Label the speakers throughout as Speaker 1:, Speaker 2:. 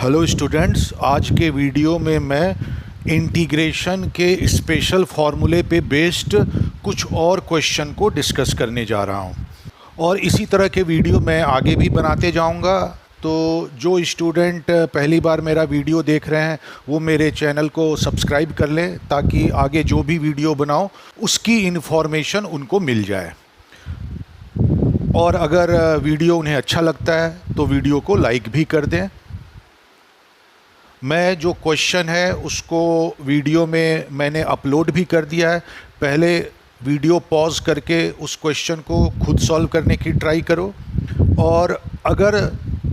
Speaker 1: Hello students, आज के video में मैं इंटीग्रेशन के स्पेशल फार्मूले पे बेस्ड कुछ और क्वेश्चन को डिस्कस करने जा रहा हूँ और इसी तरह के वीडियो मैं आगे भी बनाते जाऊँगा। तो जो स्टूडेंट पहली बार मेरा वीडियो देख रहे हैं वो मेरे चैनल को सब्सक्राइब कर लें ताकि आगे जो भी वीडियो बनाऊँ उसकी इन्फॉर्मेशन उनको मिल जाए। और अगर वीडियो उन्हें अच्छा लगता है तो वीडियो को लाइक भी कर दें। मैं जो क्वेश्चन है उसको वीडियो में मैंने अपलोड भी कर दिया है। पहले वीडियो पॉज करके उस क्वेश्चन को खुद सॉल्व करने की ट्राई करो और अगर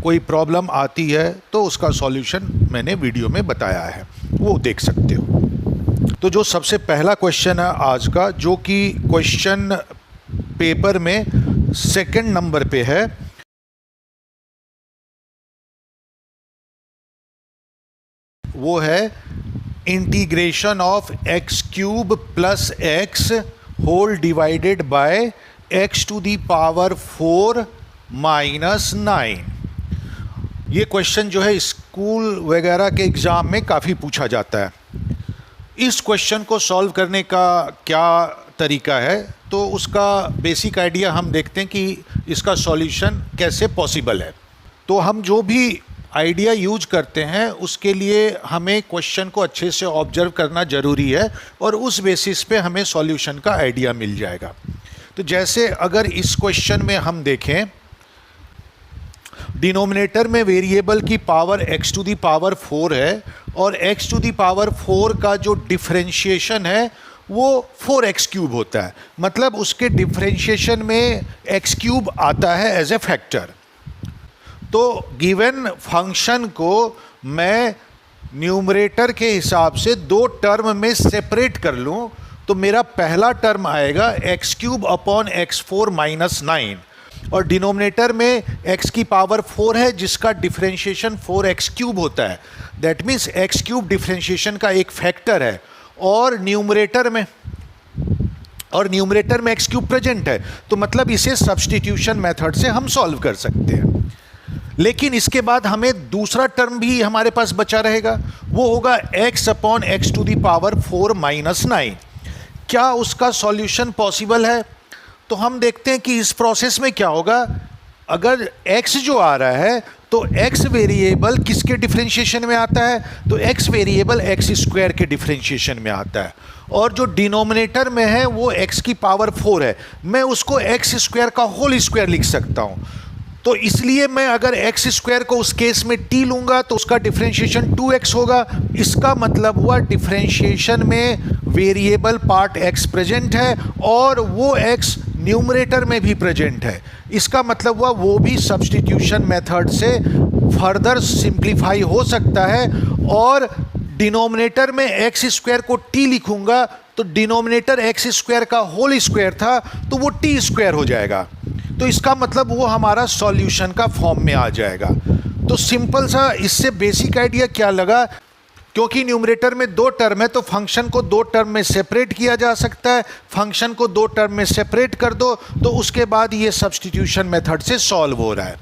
Speaker 1: कोई प्रॉब्लम आती है तो उसका सॉल्यूशन मैंने वीडियो में बताया है, वो देख सकते हो। तो जो सबसे पहला क्वेश्चन है आज का, जो कि क्वेश्चन पेपर में सेकंड नंबर पे है, वो है integration of x cube plus x whole divided by x to the power 4 minus 9। ये क्वेश्चन जो है स्कूल वगैरह के एग्ज़ाम में काफ़ी पूछा जाता है। इस क्वेश्चन को सॉल्व करने का क्या तरीका है, तो उसका बेसिक आइडिया हम देखते हैं कि इसका सॉल्यूशन कैसे पॉसिबल है। तो हम जो भी आइडिया यूज करते हैं उसके लिए हमें क्वेश्चन को अच्छे से ऑब्जर्व करना ज़रूरी है और उस बेसिस पे हमें सॉल्यूशन का आइडिया मिल जाएगा। तो जैसे अगर इस क्वेश्चन में हम देखें, डिनोमिनेटर में वेरिएबल की power x to the power 4 है और x टू दी पावर 4 का जो डिफरेंशिएशन है वो 4x क्यूब होता है, मतलब उसके डिफरेंशिएशन में x क्यूब आता है एज ए फैक्टर। तो गिवन फंक्शन को मैं न्यूमरेटर के हिसाब से दो टर्म में सेपरेट कर लूं तो मेरा पहला टर्म आएगा x cube upon x 4 minus 9 और डिनोमिनेटर में x की पावर 4 है जिसका डिफरेंशिएशन 4x क्यूब होता है। That means x cube differentiation का एक फैक्टर है और न्यूमरेटर में x क्यूब प्रेजेंट है, तो मतलब इसे सब्स्टिट्यूशन मेथड से हम सॉल्व कर सकते हैं। लेकिन इसके बाद हमें दूसरा टर्म भी हमारे पास बचा रहेगा, वो होगा x upon x to the power 4 minus 9। क्या उसका सॉल्यूशन पॉसिबल है? तो हम देखते हैं कि इस प्रोसेस में क्या होगा। अगर x जो आ रहा है तो x वेरिएबल किसके डिफरेंशिएशन में आता है, तो x वेरिएबल x स्क्वायर के डिफरेंशिएशन में आता है और जो डिनोमिनेटर में है वो x की पावर 4 है, मैं उसको x स्क्वायर का होल स्क्वायर लिख सकता हूँ। तो इसलिए मैं अगर एक्स स्क्वायर को उस केस में टी लूंगा तो उसका डिफरेंशिएशन 2x होगा। इसका मतलब हुआ डिफरेंशिएशन में वेरिएबल पार्ट x प्रेजेंट है और वो x न्यूमरेटर में भी प्रेजेंट है। इसका मतलब हुआ वो भी सब्स्टिट्यूशन मेथड से फर्दर सिंप्लीफाई हो सकता है और डिनोमिनेटर में एक्स स्क्वायर को टी लिखूंगा तो डिनोमिनेटर एक्स स्क्वायर का होल स्क्वायर था तो वो टी स्क्वायर हो जाएगा। तो इसका मतलब वो हमारा सॉल्यूशन का फॉर्म में आ जाएगा। तो सिंपल सा इससे बेसिक आइडिया क्या लगा, क्योंकि न्यूमरेटर में दो टर्म है तो फंक्शन को दो टर्म में सेपरेट किया जा सकता है। फंक्शन को दो टर्म में सेपरेट कर दो तो उसके बाद ये सब्स्टिट्यूशन मेथड से सॉल्व हो रहा है।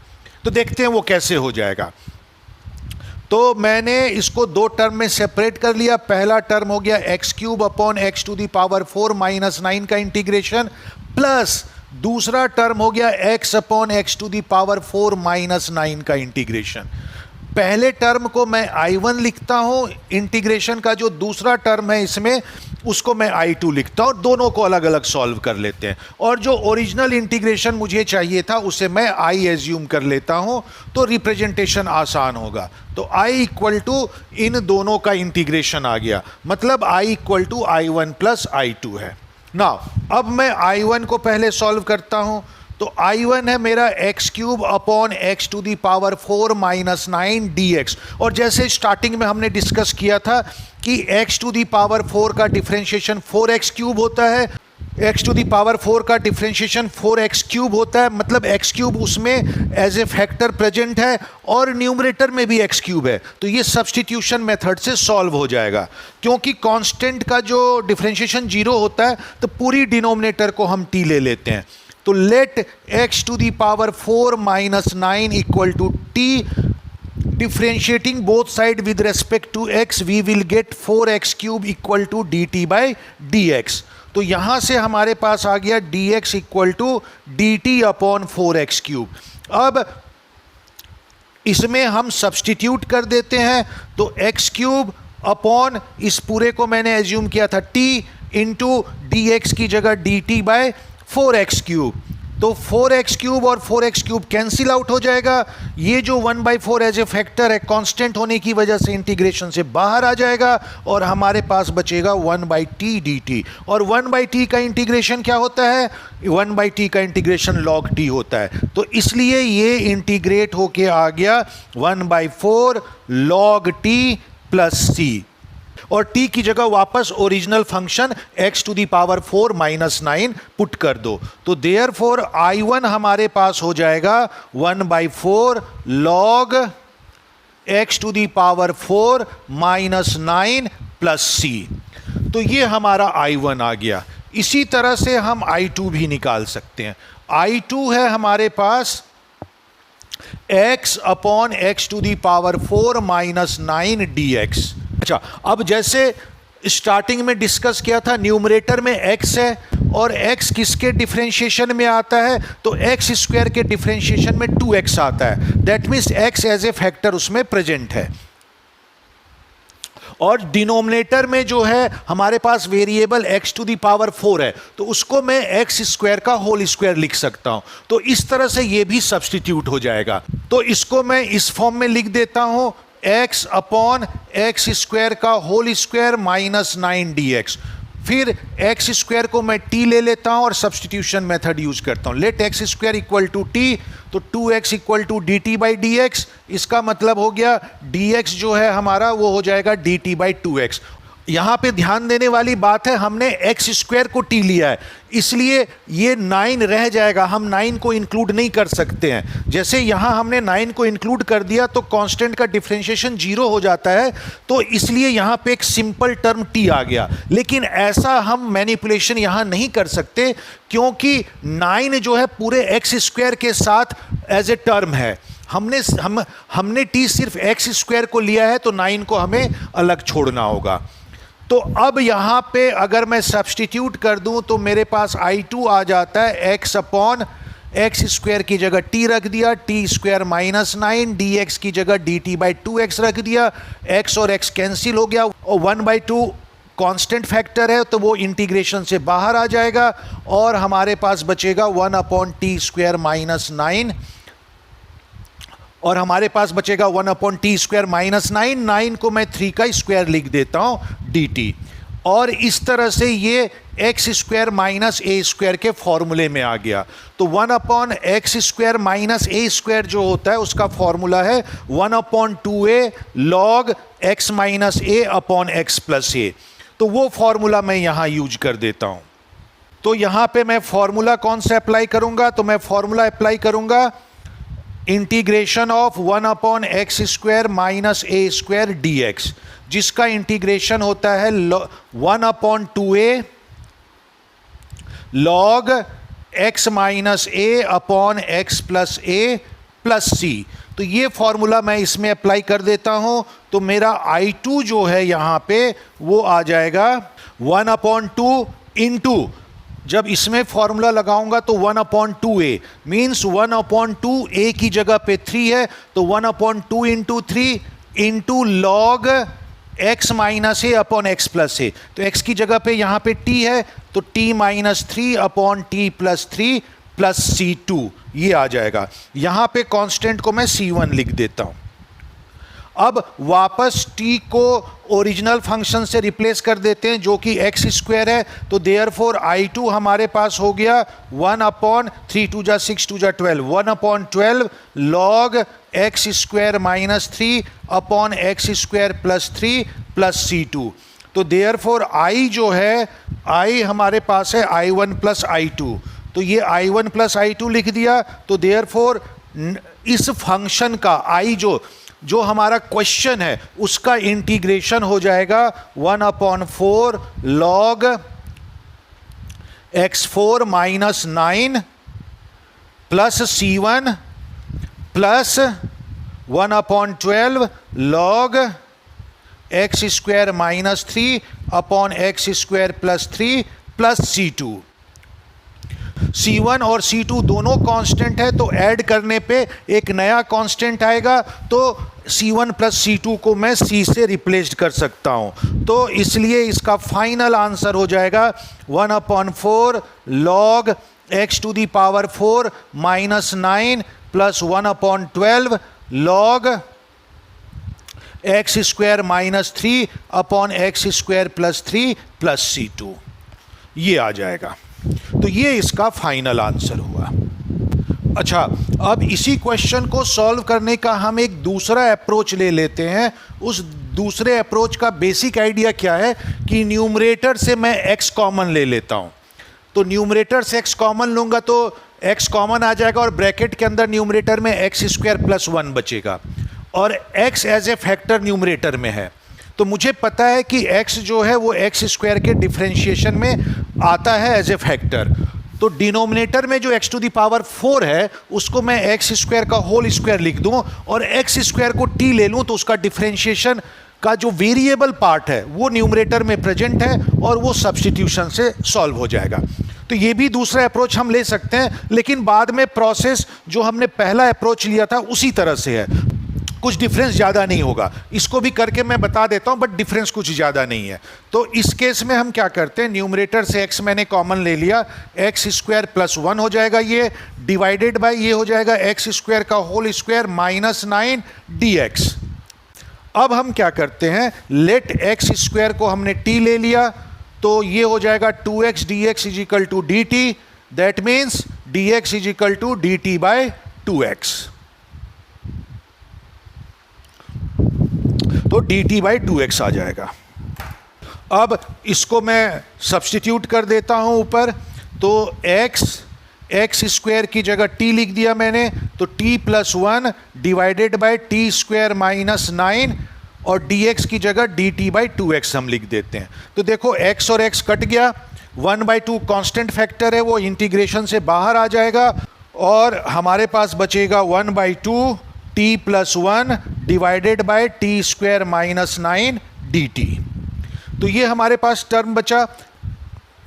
Speaker 1: तो देखते हैं वो कैसे हो जाएगा। तो मैंने इसको दो टर्म में सेपरेट कर लिया। पहला टर्म हो गया x cube upon x to the power 4 minus 9 का इंटीग्रेशन, प्लस दूसरा टर्म हो गया x upon x to the power 4 minus 9 का इंटीग्रेशन। पहले टर्म को मैं I1 लिखता हूं, इंटीग्रेशन का जो दूसरा टर्म है इसमें उसको मैं I2 लिखता हूं। दोनों को अलग अलग सॉल्व कर लेते हैं और जो ओरिजिनल इंटीग्रेशन मुझे चाहिए था उसे मैं I एज्यूम कर लेता हूं तो रिप्रेजेंटेशन आसान होगा। तो I इक्वल टू इन दोनों का इंटीग्रेशन आ गया, मतलब I equal to I1 plus I2 है। नाउ अब मैं I1 को पहले सॉल्व करता हूं तो I1 है मेरा x cube upon x to the power 4 minus 9 dx। और जैसे स्टार्टिंग में हमने डिस्कस किया था कि एक्स टू दी पावर 4 का डिफरेंशिएशन 4x क्यूब होता है, एक्स टू दी पावर 4 का डिफरेंशिएशन 4x क्यूब होता है, मतलब x क्यूब उसमें एज ए फैक्टर प्रेजेंट है और न्यूमरेटर में भी x क्यूब है। तो ये सब्स्टिट्यूशन मेथड से सॉल्व हो जाएगा। क्योंकि कांस्टेंट का जो डिफरेंशिएशन 0 होता है तो पूरी डिनोमिनेटर को हम t ले लेते हैं। तो let x to the power 4 minus 9 equal to t differentiating both side with respect to x, we will get 4x cube equal to dt by dx. तो यहां से हमारे पास आ गया dx equal to dt upon 4x cube. अब इसमें हम substitute कर देते हैं, तो x क्यूब अपॉन इस पूरे को मैंने एज्यूम किया था t इंटू डी एक्स की जगह D T bye 4x cube. तो 4x क्यूब और 4x क्यूब कैंसिल आउट हो जाएगा. ये जो 1/4 एज ए फैक्टर है कांस्टेंट होने की वजह से इंटीग्रेशन से बाहर आ जाएगा और हमारे पास बचेगा 1/t dt. और 1/t का इंटीग्रेशन क्या होता है? 1/t का इंटीग्रेशन log t होता है. तो इसलिए ये इंटीग्रेट होके आ गया 1/4 log t प्लस c. और t की जगह वापस original function x to the power 4 minus 9 put कर दो. तो देयरफॉर I1 हमारे पास हो जाएगा 1/4 log x to the power 4 minus 9 plus c. तो ये हमारा I1 आ गया. इसी तरह से हम I2 भी निकाल सकते हैं. I2 है हमारे पास x upon x to the power 4 minus 9 dx. अच्छा, अब जैसे स्टार्टिंग में डिस्कस किया था, न्यूमरेटर में x है और x किसके डिफरेंशिएशन में आता है? तो x स्क्वायर के डिफरेंशिएशन में 2x आता है. That means x as a factor उसमें प्रेजेंट है. और डिनोमिनेटर में जो है हमारे पास variable x to the power 4 है, तो उसको मैं x स्क्वायर का होल स्क्वायर लिख सकता हूं. तो इस तरह से ये भी सब्सटीट्यूट हो जाएगा. तो इसको मैं इस फॉर्म में लिख देता हूं, x अपॉन एक्स स्क्वायर का होल स्क्वायर माइनस 9 dx. फिर x स्क्वायर को मैं t ले लेता हूं और सब्सटीट्यूशन मेथड यूज करता हूं. Let x square equal to t, तो 2x equal to d t by d x. इसका मतलब हो गया dx जो है हमारा वो हो जाएगा dt बाई 2x. यहां पे ध्यान देने वाली बात है, हमने x स्क्वायर को t लिया है, इसलिए ये 9 रह जाएगा. हम 9 को इंक्लूड नहीं कर सकते हैं. जैसे यहां हमने 9 को इंक्लूड कर दिया तो कांस्टेंट का डिफरेंशिएशन 0 हो जाता है. तो इसलिए यहां पे एक सिंपल टर्म t आ गया. लेकिन ऐसा हम मैनिपुलेशन यहां नहीं कर सकते, क्योंकि 9 जो है पूरे x स्क्वायर के साथ एज ए टर्म है. हमने t सिर्फ x स्क्वायर को लिया है, तो 9 को हमें अलग छोड़ना होगा. तो अब यहाँ पे अगर मैं सब्सटीट्यूट कर दूं तो मेरे पास I2 आ जाता है x अपॉन एक्स स्क्वायर की जगह t रख दिया, t स्क्वायर माइनस 9 dx की जगह dt बाई 2x रख दिया. x और x कैंसिल हो गया और 1/2 कांस्टेंट फैक्टर है, तो वो इंटीग्रेशन से बाहर आ जाएगा और हमारे पास बचेगा 1 अपॉन टी स्क्वायर माइनस 9 और हमारे पास बचेगा 1 अपॉन टी स्क्वायर माइनस 9 को मैं 3 का स्क्वायर लिख देता हूं dt. और इस तरह से ये X square minus A square के फॉर्मूले में आ गया. तो 1 upon x square minus A square जो होता है उसका फॉर्मूला है 1 upon 2a log X minus A upon X plus A. तो वो फॉर्मूला मैं यहां यूज कर देता हूं. तो यहां पे मैं फॉर्मूला कौन सा अप्लाई करूंगा? तो मैं फॉर्मूला अप्लाई करूंगा integration of 1 upon x square minus A square D X, जिसका इंटीग्रेशन होता है 1 upon 2a log x minus A upon X plus A plus C. तो ये फॉर्मूला मैं इसमें अप्लाई कर देता हूं. तो मेरा I2 जो है यहां पे वो आ जाएगा 1 अपॉन 2 इंटू, जब इसमें फॉर्मूला लगाऊंगा तो 1 upon 2a means 1 upon 2a की जगह पे 3 है, तो 1 upon 2 into 3 into log x minus A upon X plus A. तो x की जगह पे यहाँ पे t है, तो t minus 3 upon T plus 3 plus C2 ये आ जाएगा. यहाँ पे कांस्टेंट को मैं C1 लिख देता हूँ. अब वापस t को ओरिजिनल फंक्शन से रिप्लेस कर देते हैं जो कि एक्स स्क्वायर है. तो देयरफॉर I2 हमारे पास हो गया 1 अपॉन 3 2 जा 6 2 जा 12 1 upon 12 log x square minus 3 upon x square plus 3 plus C2. तो देयरफॉर I जो है I हमारे पास है I1 प्लस I2. तो ये I1 प्लस I2 लिख दिया. तो देयरफॉर इस फंक्शन का I जो हमारा क्वेश्चन है उसका इंटीग्रेशन हो जाएगा 1 upon 4 log x4 minus 9 plus C1 plus 1/12 log x square minus 3 upon x square plus 3 plus C2। C1 और C2 दोनों कांस्टेंट है, तो ऐड करने पे एक नया कांस्टेंट आएगा, तो C1 प्लस C2 को मैं C से रिप्लेस कर सकता हूं। तो इसलिए इसका फाइनल आंसर हो जाएगा 1/4 log x to the power 4 minus 9 plus 1/12 log x square minus 3 upon x square plus 3 plus C2। ये आ जाएगा। तो ये इसका फाइनल आंसर हुआ। अच्छा, अब इसी क्वेश्चन को सॉल्व करने का हम एक दूसरा अप्रोच ले लेते हैं। उस दूसरे अप्रोच का बेसिक आइडिया क्या है कि न्यूमरेटर से मैं x कॉमन ले लेता हूं। तो न्यूमरेटर से x कॉमन लूंगा तो x कॉमन आ जाएगा और ब्रैकेट के अंदर न्यूमरेटर में एक्स स्क्वायर प्लस 1 बचेगा और x as a factor numerator में है। तो मुझे पता है कि x जो है वो एक्स स्क्वायर के डिफरेंशिएशन में आता है एज ए फैक्टर। तो डिनोमिनेटर में जो x टू दी पावर 4 है उसको मैं एक्स स्क्वायर का होल स्क्वायर लिख दूं और एक्स स्क्वायर को t ले लूं, तो उसका डिफरेंशिएशन का जो वेरिएबल पार्ट है वो न्यूमरेटर में प्रेजेंट है और वो सब्स्टिट्यूशन से सॉल्व हो जाएगा। तो ये भी दूसरा अप्रोच हम ले सकते हैं, लेकिन बाद में प्रोसेस जो हमने पहला अप्रोच लिया था उसी तरह से है, कुछ डिफरेंस ज़्यादा नहीं होगा। इसको भी करके मैं बता देता हूं, बट डिफरेंस कुछ ज़्यादा नहीं है। तो इस केस में हम क्या करते हैं, न्यूमरेटर से x मैंने कॉमन ले लिया, एक्स स्क्वायर प्लस 1 हो जाएगा, ये डिवाइडेड बाय ये हो जाएगा एक्स स्क्वायर का होल स्क्वायर माइनस 9 dx। अब हम क्या करते हैं, लेट एक्स स्क्वायर को हमने t ले लिया, तो ये हो जाएगा 2x dx is equal to dt। That means dx is equal to dt by 2x। तो dt बाई 2x आ जाएगा। अब इसको मैं सब्स्टिट्यूट कर देता हूं ऊपर, तो एक्स स्क्वायर की जगह t लिख दिया मैंने, तो t plus 1 divided by T square minus 9 और dx की जगह dt बाई 2x हम लिख देते हैं। तो देखो x और x कट गया, 1/2 कांस्टेंट फैक्टर है, वो इंटीग्रेशन से बाहर आ जाएगा और हमारे पास बचेगा 1/2 t plus 1 divided by T square minus 9 dt। तो ये हमारे पास टर्म बचा।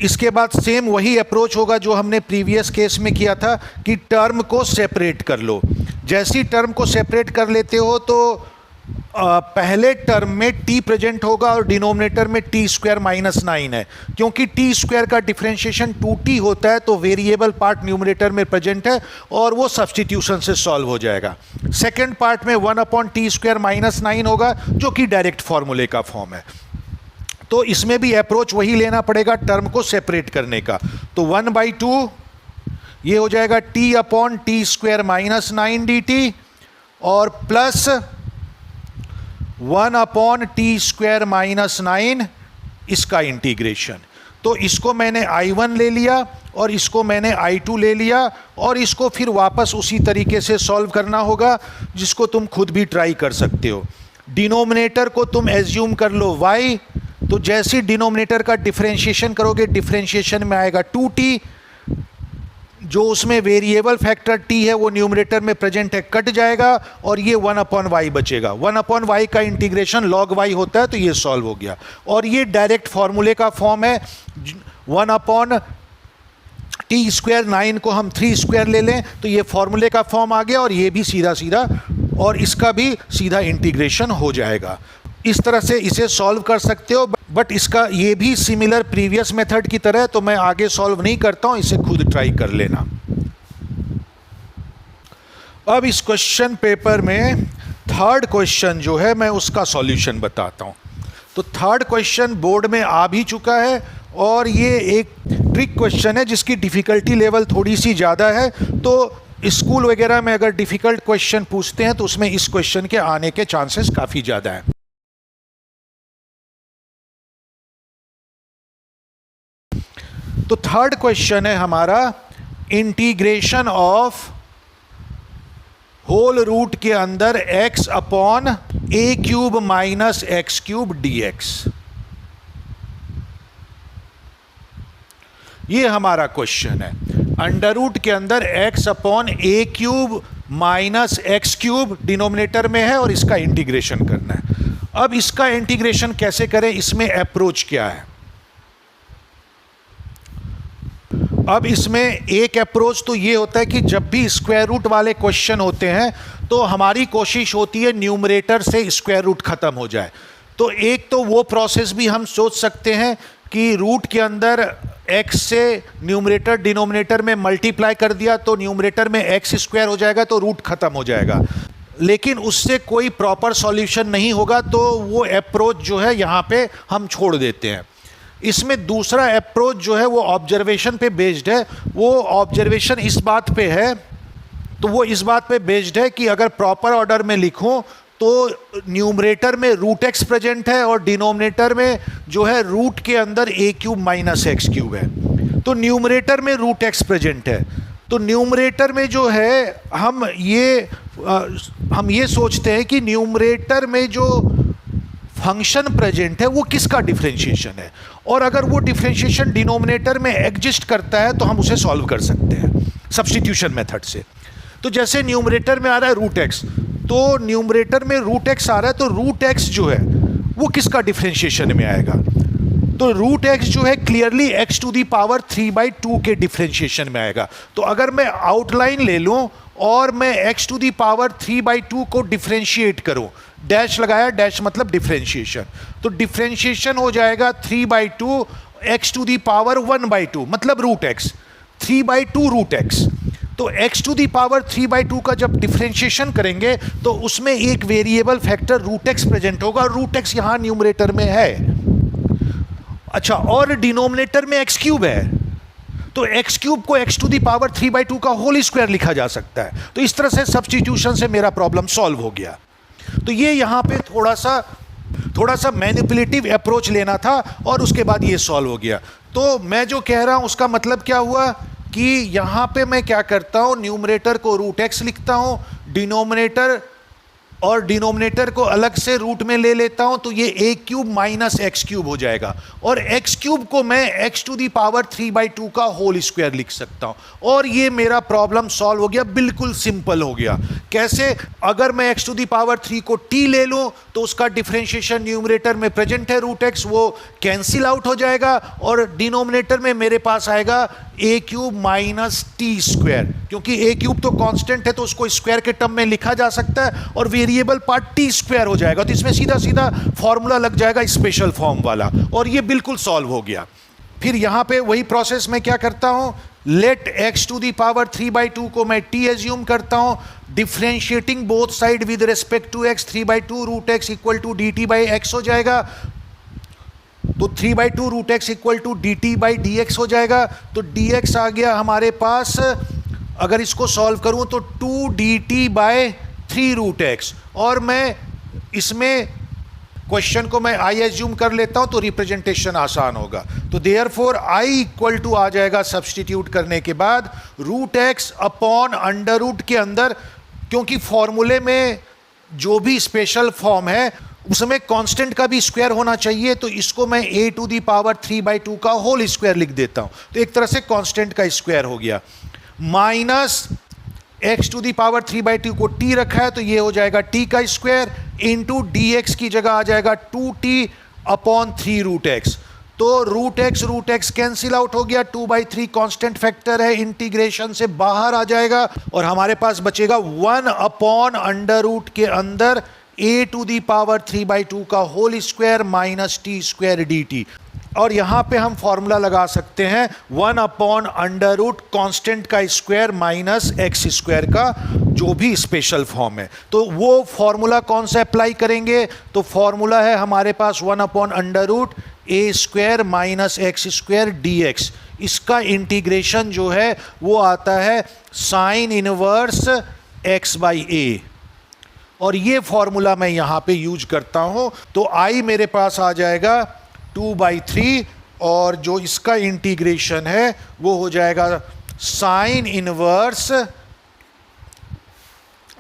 Speaker 1: इसके बाद सेम वही अप्रोच होगा जो हमने प्रीवियस केस में किया था कि टर्म को सेपरेट कर लो। जैसी टर्म को सेपरेट कर लेते हो तो पहले टर्म में t प्रेजेंट होगा और डिनोमिनेटर में टी स्क्वायर माइनस 9 है, क्योंकि टी स्क्वायर का डिफरेंशिएशन 2t होता है, तो वेरिएबल पार्ट न्यूमरेटर में प्रेजेंट है और वो सब्स्टिट्यूशन से सॉल्व हो जाएगा। सेकेंड पार्ट में 1/t स्क्वायर माइनस 9 होगा जो कि डायरेक्ट फॉर्मूले का फॉर्म है। तो इसमें भी अप्रोच वही लेना पड़ेगा टर्म को सेपरेट करने का। तो 1/2 ये हो जाएगा t/t स्क्वायर माइनस 9 dt और प्लस 1/t स्क्वायर माइनस 9 इसका इंटीग्रेशन। तो इसको मैंने I1 ले लिया और इसको मैंने I2 ले लिया और इसको फिर वापस उसी तरीके से सॉल्व करना होगा, जिसको तुम खुद भी ट्राई कर सकते हो। डिनोमिनेटर को तुम एज्यूम कर लो y, तो जैसे डिनोमिनेटर का डिफरेंशिएशन करोगे डिफरेंशिएशन में आएगा 2t, जो उसमें वेरिएबल फैक्टर t है वो न्यूमरेटर में प्रेजेंट है, कट जाएगा और ये 1/y बचेगा। 1/y का इंटीग्रेशन log y होता है, तो ये सॉल्व हो गया। और ये डायरेक्ट फॉर्मूले का फॉर्म है, 1/t स्क्वायर 9 को हम 3 स्क्वायर ले लें तो ये फॉर्मूले का फॉर्म आ गया और ये भी सीधा सीधा, और इसका भी सीधा इंटीग्रेशन हो जाएगा। इस तरह से इसे सॉल्व कर सकते हो, बट इसका ये भी सिमिलर प्रीवियस मेथड की तरह, तो मैं आगे सॉल्व नहीं करता हूं, इसे खुद ट्राई कर लेना। अब इस क्वेश्चन पेपर में थर्ड क्वेश्चन जो है मैं उसका सॉल्यूशन बताता हूं। तो थर्ड क्वेश्चन बोर्ड में आ भी चुका है और ये एक ट्रिक क्वेश्चन है जिसकी डिफ़िकल्टी लेवल थोड़ी सी ज़्यादा है। तो स्कूल वगैरह में अगर डिफ़िकल्ट क्वेश्चन पूछते हैं तो उसमें इस क्वेश्चन के आने के चांसेस काफ़ी ज़्यादा हैं। तो थर्ड क्वेश्चन है हमारा इंटीग्रेशन ऑफ होल रूट के अंदर x/a³ माइनस x³ dx। ये हमारा क्वेश्चन है। अंडर रूट के अंदर x/a³ minus x cube denominator में है और इसका इंटीग्रेशन करना है। अब इसका इंटीग्रेशन कैसे करें, इसमें अप्रोच क्या है? अब इसमें एक अप्रोच तो ये होता है कि जब भी स्क्वायर रूट वाले क्वेश्चन होते हैं तो हमारी कोशिश होती है न्यूमरेटर से स्क्वायर रूट खत्म हो जाए। तो एक तो वो प्रोसेस भी हम सोच सकते हैं कि रूट के अंदर x से न्यूमरेटर डिनोमिनेटर में मल्टीप्लाई कर दिया तो न्यूमरेटर में x स्क्वायर हो जाएगा तो रूट खत्म हो जाएगा, लेकिन उससे कोई प्रॉपर सॉल्यूशन नहीं होगा, तो वो अप्रोच जो है यहाँ पे हम छोड़ देते हैं। इसमें दूसरा अप्रोच जो है वो ऑब्जर्वेशन पे बेस्ड है। वो ऑब्जर्वेशन इस बात पे है, तो वो इस बात पे बेस्ड है कि अगर प्रॉपर ऑर्डर में लिखूं तो न्यूमरेटर में रूट एक्स प्रेजेंट है और डिनोमिनेटर में जो है रूट के अंदर ए क्यूब माइनस एक्स क्यूब है। तो न्यूमरेटर में रूट एक्स प्रेजेंट है, तो न्यूमरेटर में जो है हम ये सोचते हैं कि न्यूमरेटर में जो फंक्शन प्रेजेंट है वो किसका डिफरेंशिएशन है, और अगर वो डिफरेंशिएशन डिनोमिनेटर में एग्जिस्ट करता है तो हम उसे सॉल्व कर सकते हैं सब्स्टिट्यूशन मेथड से। तो जैसे न्यूमरेटर में आ रहा है रूट एक्स, तो न्यूमरेटर में रूट एक्स आ रहा है, तो रूट एक्स जो है वो किसका डिफरेंशिएशन में आएगा? तो रूट एक्स जो है clearly x to the power 3/2 के डिफरेंशिएशन में आएगा। तो अगर मैं आउटलाइन ले लूं और मैं एक्स टू दी पावर 3/2 को डिफरेंशिएट करूं, डैश लगाया, डैश मतलब डिफरेंशिएशन, तो डिफरेंशिएशन हो जाएगा 3/2 एक्स टू दी पावर 1/2 मतलब रूट एक्स, 3/2 रूट एक्स। तो x टू दी पावर 3/2 का जब डिफरेंशिएशन करेंगे तो उसमें एक variable factor root x present होगा, रूट एक्स यहां न्यूमरेटर में है। अच्छा, और डिनोमिनेटर में एक्स क्यूब है, तो एक्स क्यूब को x टू दी पावर 3/2 का होल स्क्वायर लिखा जा सकता है। तो इस तरह से सब्स्टिट्यूशन से मेरा प्रॉब्लम सॉल्व हो गया। तो ये यहां पे थोड़ा सा मैनिपुलेटिव अप्रोच लेना था और उसके बाद ये सॉल्व हो गया। तो मैं जो कह रहा हूं उसका मतलब क्या हुआ कि यहां पे मैं क्या करता हूं, न्यूमरेटर को रूट एक्स लिखता हूं, डिनोमिनेटर को अलग से रूट में ले लेता हूं, तो ये ए क्यूब माइनस एक्स क्यूब हो जाएगा, और एक्स क्यूब को मैं एक्स टू दी पावर 3/2 का होल स्क्वायर लिख सकता हूं, और ये मेरा प्रॉब्लम सॉल्व हो गया। बिल्कुल सिंपल हो गया। कैसे? अगर मैं एक्स टू दी पावर 3 को टी ले लूं तो उसका डिफरेंशिएशन न्यूमरेटर में प्रेजेंट है रूट एक्स, वो कैंसिल आउट हो जाएगा, और डिनोमिनेटर में मेरे पास आएगा ए क्यूब माइनस टी स्क्वायर, क्योंकि ए क्यूब तो कांस्टेंट है तो उसको स्क्वायर के टर्म में लिखा जा सकता है, और वेरिएबल पार्ट टी स्क्वायर हो जाएगा, तो इसमें सीधा सीधा फॉर्मूला लग जाएगा स्पेशल फॉर्म वाला, और ये बिल्कुल सॉल्व हो गया। फिर यहां पे वही प्रोसेस में क्या करता हूं, let x to the power 3/2 को मैं टी एज्यूम करता हूं, differentiating both side with respect to x, 3/2 root x equal to d t by x हो जाएगा, तो 3/2 root x equal to d t by d x हो जाएगा। तो डी एक्स आ गया हमारे पास, अगर इसको सॉल्व करूं तो 2dt/3 रूट एक्स, और मैं इसमें क्वेश्चन को मैं आई एज्यूम कर लेता हूं तो रिप्रेजेंटेशन आसान होगा। तो देयरफॉर आई इक्वल टू आ जाएगा सब्स्टिट्यूट करने के बाद root x upon under root के अंदर, क्योंकि फॉर्मूले में जो भी स्पेशल फॉर्म है उसमें कांस्टेंट का भी स्क्वायर होना चाहिए, तो इसको मैं a टू दी पावर 3/2 का होल स्क्वायर लिख देता हूं, तो एक तरह से कांस्टेंट का स्क्वायर हो गया, minus x to the power 3/2 को t रखा है तो ये हो जाएगा t का स्क्वायर, इंटू dx की जगह आ जाएगा 2t/3 रूट एक्स, तो रूट एक्स कैंसिल आउट हो गया, 2/3 कांस्टेंट फैक्टर है, इंटीग्रेशन से बाहर आ जाएगा, और हमारे पास बचेगा 1/अंडर रूट के अंदर a टू दी पावर 3/2 का whole square minus t square d t, और यहां पे हम फॉर्मूला लगा सकते हैं 1/अंडर रूट कांस्टेंट का स्क्वायर माइनस एक्स स्क्वायर का जो भी स्पेशल फॉर्म है। तो वो फॉर्मूला कौन सा अप्लाई करेंगे, तो फॉर्मूला है हमारे पास under root A square minus x square D x, इसका इंटीग्रेशन जो है वो आता है साइन इनवर्स x/a, और ये फॉर्मूला मैं यहां पे यूज करता हूं, तो आई मेरे पास आ जाएगा 2/3, और जो इसका इंटीग्रेशन है वो हो जाएगा साइन इनवर्स,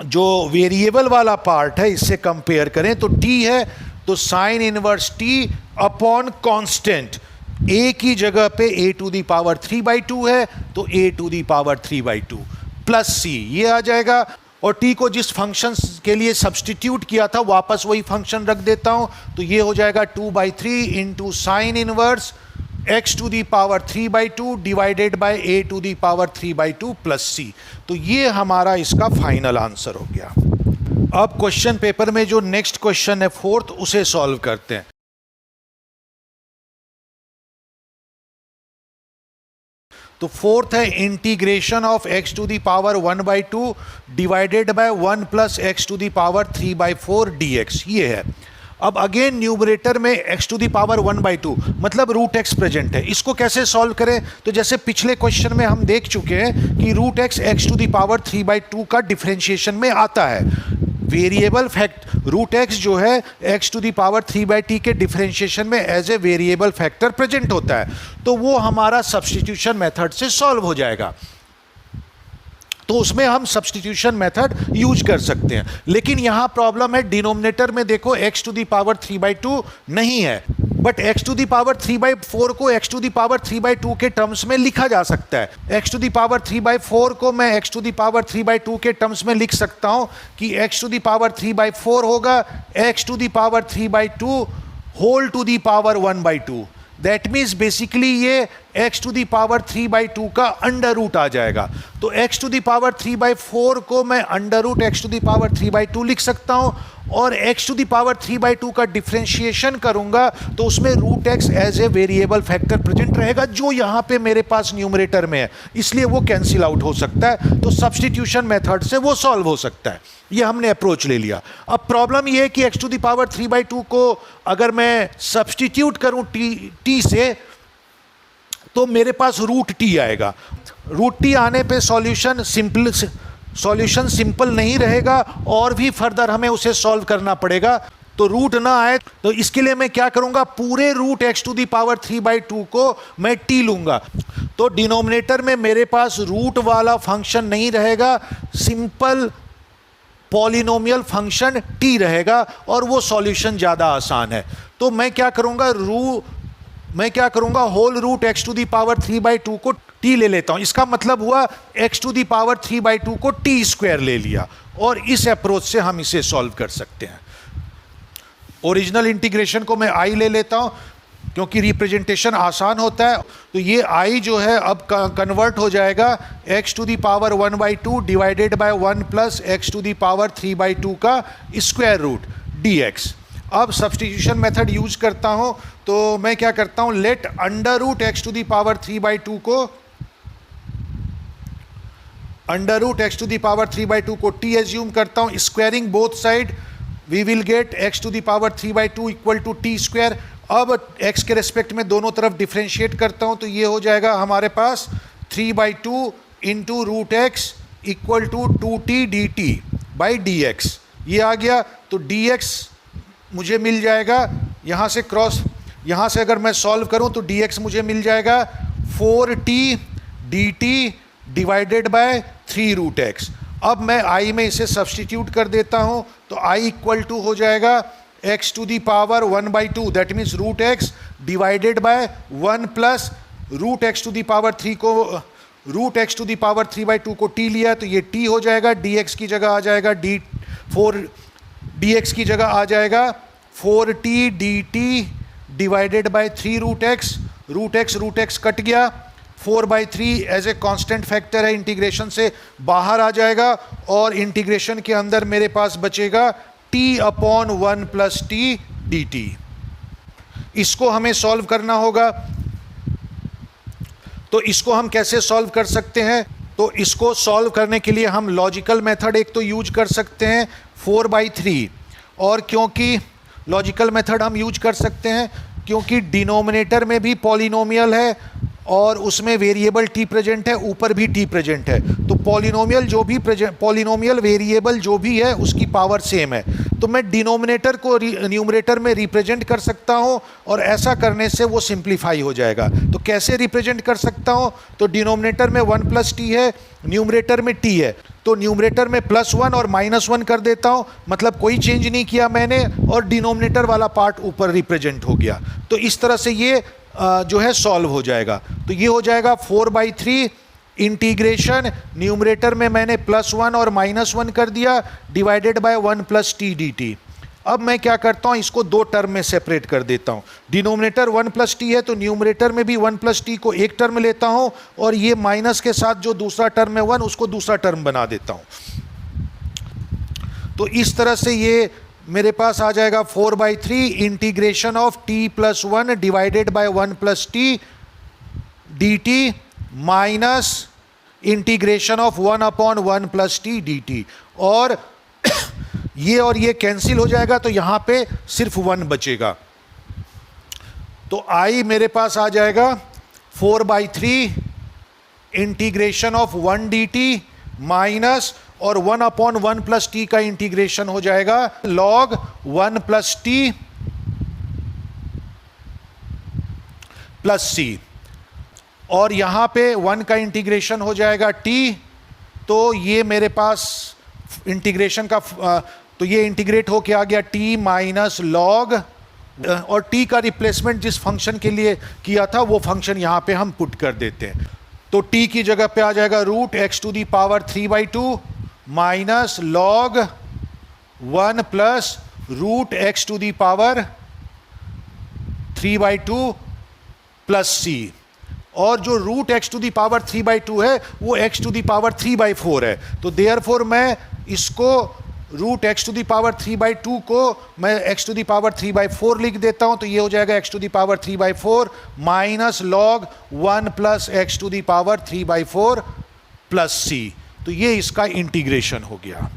Speaker 1: जो वेरिएबल वाला पार्ट है इससे कंपेयर करें तो t है, तो sine inverse t upon constant, a की जगह पे a टू दी पावर 3/2 है तो a to the power 3/2 plus c, ये आ जाएगा, और t को जिस फंक्शन के लिए सब्सटीट्यूट किया था वापस वही फंक्शन रख देता हूं, तो ये हो जाएगा 2/3 into sine inverse x to the power 3/2 divided by a to the power 3/2 plus c। तो ये हमारा इसका फाइनल आंसर हो गया। अब क्वेश्चन पेपर में जो नेक्स्ट क्वेश्चन है फोर्थ, उसे सॉल्व करते हैं। तो फोर्थ है integration of x to the power 1/2 divided by 1 plus x to the power 3/4 dx, ये है। अब अगेन न्यूमरेटर में x टू दी पावर 1/2 मतलब रूट एक्स प्रेजेंट है। इसको कैसे सॉल्व करें? तो जैसे पिछले क्वेश्चन में हम देख चुके हैं कि root x to the power 3/2 का डिफरेंशिएशन में आता है। वेरिएबल फैक्ट रूट एक्स जो है x to the power 3/t के डिफरेंशिएशन में as a variable factor present होता है, तो वो हमारा सब्स्टिट्यूशन मेथड से सॉल्व हो जाएगा। तो उसमें हम सब्स्टिट्यूशन मेथड यूज कर सकते हैं। लेकिन यहां प्रॉब्लम है, डिनोमिनेटर में देखो x टू दी पावर 3/2 नहीं है, but x to the power 3/4 को x टू दी पावर 3/2 के टर्म्स में लिखा जा सकता है। x टू दी पावर 3/4 को मैं x टू दी पावर 3/2 के टर्म्स में लिख सकता हूं कि x टू दी पावर 3/4 होगा x to the power 3/2 whole to the power 1/2। That means basically ये x टू दी पावर 3/2 का अंडर रूट आ जाएगा। तो x टू दी पावर 3/4 को मैं under root x to the power 3/2 लिख सकता हूं, और x टू दी पावर 3/2 का डिफरेंशिएशन करूंगा तो उसमें root x as a variable factor present रहेगा, जो यहां पे मेरे पास न्यूमरेटर में है, इसलिए वो कैंसिल आउट हो सकता है। तो सब्स्टिट्यूशन मेथड से वो सॉल्व हो सकता है। ये हमने अप्रोच ले लिया। अब प्रॉब्लम ये है कि x टू दी पावर 3/2 को अगर मैं सब्स्टिट्यूट करूं t से, तो मेरे पास रूट t आएगा। रूट t आने पे सॉल्यूशन सिंपल नहीं रहेगा, और भी फर्दर हमें उसे सॉल्व करना पड़ेगा। तो रूट ना आए तो इसके लिए मैं क्या करूंगा, पूरे root x to the power 3/2 को मैं t लूंगा। तो डिनोमिनेटर में मेरे पास रूट वाला फंक्शन नहीं रहेगा, सिंपल पॉलिनोमियल फंक्शन t रहेगा, और वो सॉल्यूशन ज़्यादा आसान है। तो मैं क्या करूंगा whole root x to the power 3/2 को t ले लेता हूं। इसका मतलब हुआ x टू दी पावर 3/2 को t स्क्वायर ले लिया, और इस अप्रोच से हम इसे सॉल्व कर सकते हैं। ओरिजिनल इंटीग्रेशन को मैं i ले लेता हूं क्योंकि रिप्रेजेंटेशन आसान होता है। तो ये i जो है अब कन्वर्ट हो जाएगा x to the power 1/2 divided by 1 plus x to the power 3/2 का स्क्वायर रूट dx। अब सब्स्टिट्यूशन मेथड यूज करता हूं, तो मैं क्या करता हूं, let under root x to the power 3/2 को under root x to the power 3/2 को t एज्यूम करता हूं, squaring both side we will get x to the power 3/2 equal to t square. अब x के रेस्पेक्ट में दोनों तरफ differentiate करता हूं, तो ये हो जाएगा हमारे पास 3/2 into root x equal to 2t dt by dx। ये आ गया, तो dx मुझे मिल जाएगा, यहाँ से क्रॉस, यहाँ से अगर मैं सॉल्व करूँ तो dx मुझे मिल जाएगा 4t dt divided by 3 root x. अब मैं i में इसे सब्स्टिट्यूट कर देता हूँ, तो i इक्वल टू हो जाएगा x to the power 1/2 that means root x divided by 1 plus root x to the power 3 को root x to the power 3/2 को t लिया, तो ये t हो जाएगा, dx की जगह आ जाएगा dx की जगह आ जाएगा 4t dt divided by 3 root x cut गया, 4/3 एज ए कांस्टेंट फैक्टर है, इंटीग्रेशन से बाहर आ जाएगा, और इंटीग्रेशन के अंदर मेरे पास बचेगा t/1 प्लस t dt। इसको हमें सॉल्व करना होगा। तो इसको हम कैसे सॉल्व कर सकते हैं? तो इसको सॉल्व करने के लिए हम लॉजिकल मेथड एक तो यूज कर सकते हैं 4/3, और क्योंकि लॉजिकल मेथड हम यूज कर सकते हैं क्योंकि डिनोमिनेटर में भी पॉलिनोमियल है और उसमें वेरिएबल t प्रेजेंट है, ऊपर भी t प्रेजेंट है, तो पॉलिनोमियल वेरिएबल जो भी है उसकी पावर सेम है। तो मैं डिनोमिनेटर को न्यूमरेटर में रिप्रेजेंट कर सकता हूं, और ऐसा करने से वो सिंप्लीफाई हो जाएगा। तो कैसे रिप्रेजेंट कर सकता हूं? तो डिनोमिनेटर में 1 प्लस t है, न्यूमरेटर में t है, तो न्यूमरेटर में +1 और -1 कर देता हूं, मतलब कोई चेंज नहीं किया मैंने, और डिनोमिनेटर वाला पार्ट ऊपर रिप्रेजेंट हो गया। तो इस तरह से ये जो है सॉल्व हो जाएगा। तो ये हो जाएगा 4/3 इंटीग्रेशन न्यूमरेटर में मैंने +1 और -1 कर दिया, डिवाइडेड बाय 1 + t dt। अब मैं क्या करता हूं, इसको दो टर्म में सेपरेट कर देता हूं। डिनोमिनेटर 1 + t है तो न्यूमरेटर में भी 1 + t को एक टर्म लेता हूं और ये माइनस के साथ जो दूसरा टर्म है 1 उसको दूसरा टर्म बना देता हूं। तो इस तरह से ये मेरे पास आ जाएगा 4/3 integration of t + 1 divided by 1 + t dt minus integration of 1/1 + t dt। और ये कैंसिल हो जाएगा तो यहां पे सिर्फ 1 बचेगा। तो i मेरे पास आ जाएगा 4/3 इंटीग्रेशन ऑफ 1 dt माइनस और 1/1 + t का इंटीग्रेशन हो जाएगा log 1 + t + c। और यहां पे 1 का इंटीग्रेशन हो जाएगा t, तो ये मेरे पास इंटीग्रेशन का तो ये इंटीग्रेट होके आ गया t माइनस लॉग, और t का रिप्लेसमेंट जिस फंक्शन के लिए किया था वो फंक्शन यहां पे हम पुट कर देते हैं। तो t की जगह पे आ जाएगा √x⁴/2 minus log 1 plus √x⁴2 plus c। और जो √x⁴2 है वो x⁴3/4 है। तो देयरफॉर मैं इसको √x⁴2 को मैं x⁴3/4 लिख देता हूं। तो ये हो जाएगा x⁴3/4 minus log 1 plus x⁴3/4 plus c। तो ये इसका इंटीग्रेशन हो गया।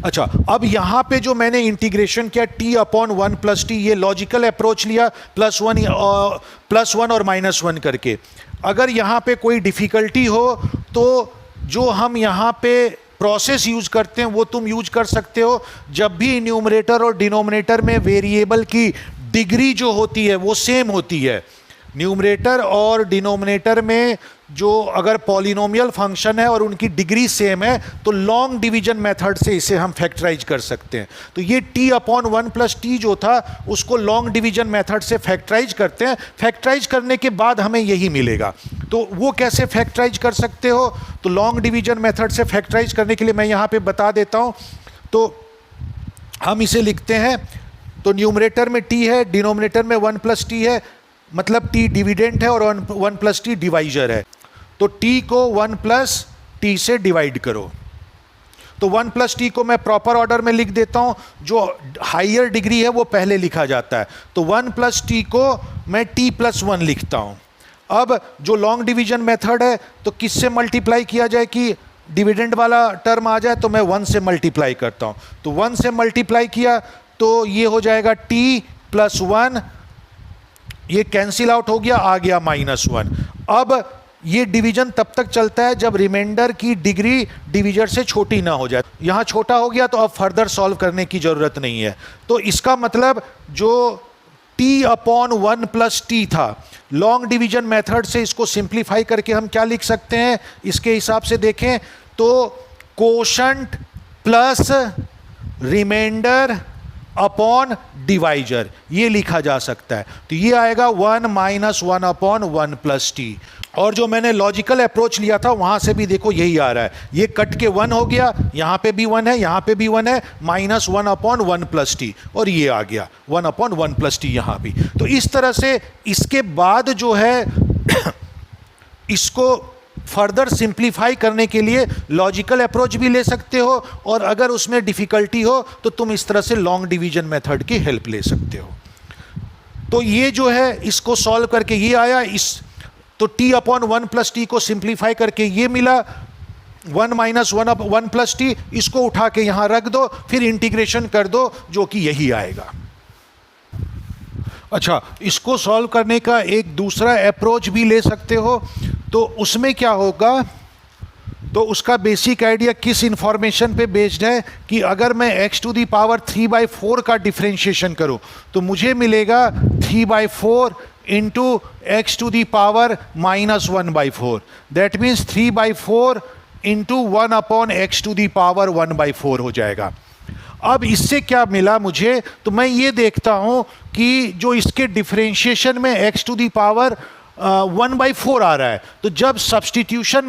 Speaker 1: अच्छा, अब यहां पे जो मैंने इंटीग्रेशन किया t/1 + t, ये लॉजिकल अप्रोच लिया +1 और -1 करके। अगर यहां पे कोई डिफिकल्टी हो तो जो हम यहां पे प्रोसेस यूज करते हैं वो तुम यूज कर सकते हो। जब भी न्यूमरेटर और डिनोमिनेटर में वेरिएबल की डिग्री जो होती है वो सेम होती है। न्यूमरेटर और डिनोमिनेटर में जो अगर पॉलिनोमियल फंक्शन है और उनकी डिग्री सेम है तो लॉन्ग डिवीजन मेथड से इसे हम फैक्टराइज कर सकते हैं। तो ये t/1 + t जो था उसको लॉन्ग डिवीजन मेथड से फैक्टराइज करते हैं। फैक्टराइज करने के बाद हमें यही मिलेगा। तो वो कैसे फैक्टराइज कर सकते हो, तो लॉन्ग डिवीजन मेथड से फैक्टराइज करने के लिए मैं यहाँ पे बता देता हूँ। तो हम इसे लिखते हैं, तो न्यूमरेटर में t है, डिनोमिनेटर में 1 + t है, मतलब t डिविडेंट है और 1 + t डिवाइजर है। तो t को 1 + t से डिवाइड करो। तो 1 + t को मैं प्रॉपर ऑर्डर में लिख देता हूं, जो हायर डिग्री है वो पहले लिखा जाता है। तो 1 + t को मैं t + 1 लिखता हूं। अब जो लॉन्ग डिवीजन मेथड है तो किससे मल्टीप्लाई किया जाए कि डिविडेंड वाला टर्म आ जाए, तो मैं 1 से मल्टीप्लाई करता हूं। तो 1 से मल्टीप्लाई किया तो ये हो जाएगा t + 1, ये कैंसिल आउट हो गया, आ गया -1। अब ये डिवीजन तब तक चलता है जब रिमाइंडर की डिग्री डिवीजर से छोटी ना हो जाए। यहां छोटा हो गया तो अब फर्दर सॉल्व करने की जरूरत नहीं है। तो इसका मतलब जो t/1 + t था, लॉन्ग डिवीजन मेथड से इसको सिंप्लीफाई करके हम क्या लिख सकते हैं, इसके हिसाब से देखें तो quotient plus remainder upon divisor, ये लिखा जा सकता है। तो ये आएगा 1 - 1/1 + t। और जो मैंने लॉजिकल अप्रोच लिया था वहां से भी देखो यही आ रहा है, ये कट के 1 हो गया, यहां पे भी 1 है, यहां पे भी 1 है, -1/1 + t, और ये आ गया 1/1 + t यहां भी। तो इस तरह से इसके बाद जो है इसको फर्दर सिंप्लीफाई करने के लिए लॉजिकल अप्रोच भी ले सकते हो, और अगर उसमें डिफिकल्टी हो तो तुम इस तरह से लॉन्ग डिवीजन मेथड की हेल्प ले सकते हो। तो ये जो है इसको सॉल्व करके ये आया, इस तो t/1 + t को सिंप्लीफाई करके ये मिला 1 - 1/1 + t। इसको उठा के यहां रख दो, फिर इंटीग्रेशन कर दो, जो कि यही आएगा। अच्छा, इसको सॉल्व करने का एक दूसरा अप्रोच भी ले सकते हो। तो उसमें क्या होगा, तो उसका बेसिक आइडिया किस इंफॉर्मेशन पे बेस्ड है कि अगर मैं x⁴ का डिफरेंशिएशन करूं तो मुझे मिलेगा 3/4 into x⁴ -1/4। That means 3/4 into 1/x⁴ हो जाएगा। अब इससे क्या मिला मुझे, तो मैं ये देखता हूं कि जो इसके डिफरेंशिएशन में x⁴ 1/4 आ रहा है। तो जब सब्स्टिट्यूशन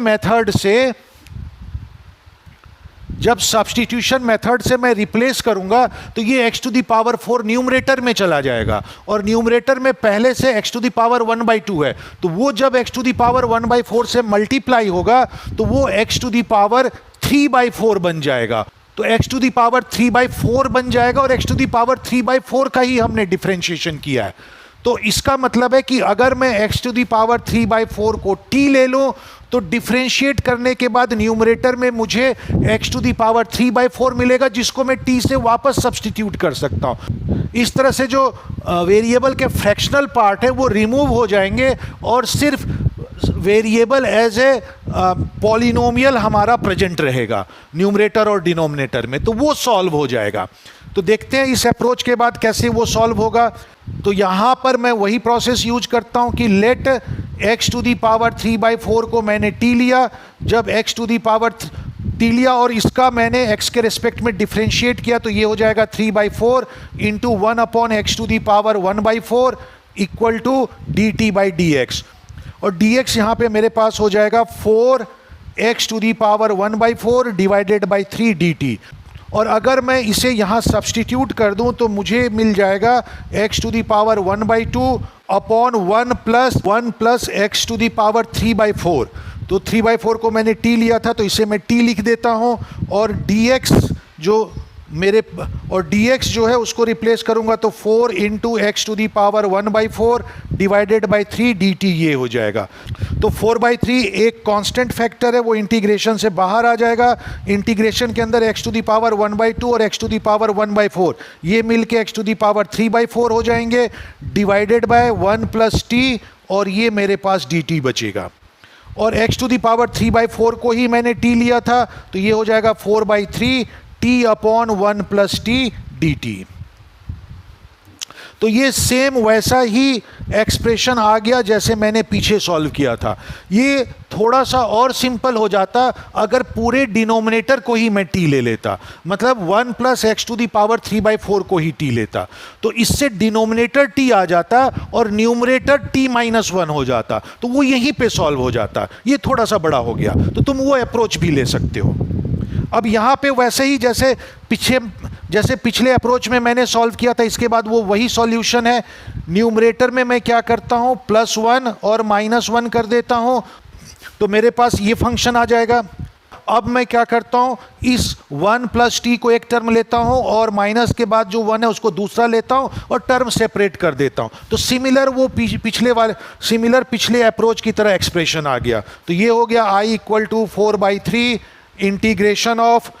Speaker 1: मेथड से मैं रिप्लेस करूंगा तो ये x to the power 4 numerator में चला जाएगा, और न्यूमरेटर में पहले से x टू द पावर 1/2 है, तो वो जब x टू द पावर 1/4 से मल्टीप्लाई होगा तो वो x टू द पावर 3/4 बन जाएगा। तो x टू द पावर 3/4 बन जाएगा, और x टू द पावर 3/4 का ही हमने डिफरेंशिएशन किया है। तो इसका मतलब है कि अगर मैं x टू द पावर 3/4 को t ले लूं तो डिफरेंशिएट करने के बाद न्यूमरेटर में मुझे x टू द पावर 3/4 मिलेगा, जिसको मैं t से वापस सब्स्टिट्यूट कर सकता हूं। इस तरह से जो वेरिएबल के फ्रैक्शनल पार्ट है वो रिमूव हो जाएंगे, और सिर्फ वेरिएबल एज ए पॉलिनोमियल हमारा प्रेजेंट रहेगा न्यूमरेटर और डिनोमिनेटर में, तो वो सॉल्व हो जाएगा। तो देखते हैं इस अप्रोच के बाद कैसे वो सॉल्व होगा। तो यहाँ पर मैं वही प्रोसेस यूज करता हूँ कि let x to the power 3/4 को मैंने t लिया, जब x to the power t लिया और इसका मैंने x के रिस्पेक्ट में डिफरेंशिएट किया, तो ये हो जाएगा 3/4 into 1/x to the power 1/4 equal to dt/dx, और dx यहाँ पे मेरे पास हो जाएगा 4x to the power 1/4 divided by 3 dt। और अगर मैं इसे यहाँ सब्स्टिट्यूट कर दूँ तो मुझे मिल जाएगा x to the power 1/2 upon 1 plus x to the power 3/4। तो 3/4 को मैंने t लिया था तो इसे मैं t लिख देता हूँ, और dx जो है उसको रिप्लेस करूंगा तो 4 into x to the power 1/4 divided by 3 dt ये हो जाएगा। तो 4/3 एक कांस्टेंट फैक्टर है, वो इंटीग्रेशन से बाहर आ जाएगा। इंटीग्रेशन के अंदर x टू दी पावर 1/2 और x टू दी पावर 1/4 ये मिलके x टू दी पावर 3/4 हो जाएंगे, डिवाइडेड बाय 1 प्लस t, और ये मेरे पास dt बचेगा। और x टू दी पावर 3/4 को ही मैंने t लिया था, तो ये हो जाएगा 4/3 t upon 1 plus t dt। तो ये सेम वैसा ही एक्सप्रेशन आ गया जैसे मैंने पीछे सॉल्व किया था। ये थोड़ा सा और सिंपल हो जाता अगर पूरे डिनोमिनेटर को ही मैं t ले लेता, मतलब 1 plus x to the power 3/4 को ही t लेता, तो इससे डिनोमिनेटर t आ जाता और न्यूमरेटर t-1 हो जाता, तो वो यहीं पे सॉल्व हो जाता। ये थोड़ा सा बड़ा हो गया, तो तुम वो अप्रोच भी ले सकते हो। अब यहाँ पे वैसे ही जैसे पिछले अप्रोच में मैंने सॉल्व किया था, इसके बाद वो वही सॉल्यूशन है। न्यूमरेटर में मैं क्या करता हूँ, +1 और -1 कर देता हूँ, तो मेरे पास ये फंक्शन आ जाएगा। अब मैं क्या करता हूँ, इस 1 प्लस t को एक टर्म लेता हूँ और माइनस के बाद जो 1 है उसको दूसरा लेता हूँ और टर्म सेपरेट कर देता हूँ। तो सिमिलर वो पिछले अप्रोच की तरह एक्सप्रेशन आ गया। तो ये हो गया I = 4/3 integration of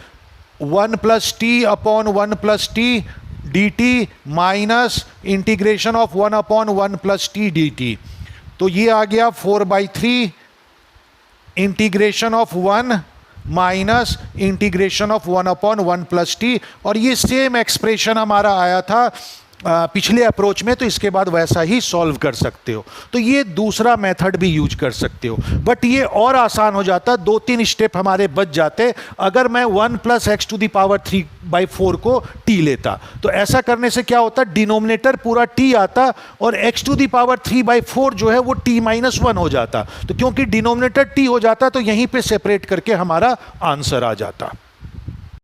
Speaker 1: 1 plus t upon 1 plus t dt minus integration of 1 upon 1 plus t dt। तो ये आ गया 4/3 integration of 1 minus integration of 1 upon 1 plus t, और ये सेम एक्सप्रेशन हमारा आया था पिछले अप्रोच में, तो इसके बाद वैसा ही सॉल्व कर सकते हो। तो ये दूसरा मेथड भी यूज कर सकते हो, बट ये और आसान हो जाता, 2-3 स्टेप हमारे बच जाते अगर मैं 1 plus x to the power 3/4 को t लेता। तो ऐसा करने से क्या होता, डिनोमिनेटर पूरा t आता और x टू दी पावर 3/4 जो है वो t-1 हो जाता। तो क्योंकि डिनोमिनेटर t हो जाता तो यहीं पे सेपरेट करके हमारा आंसर आ जाता।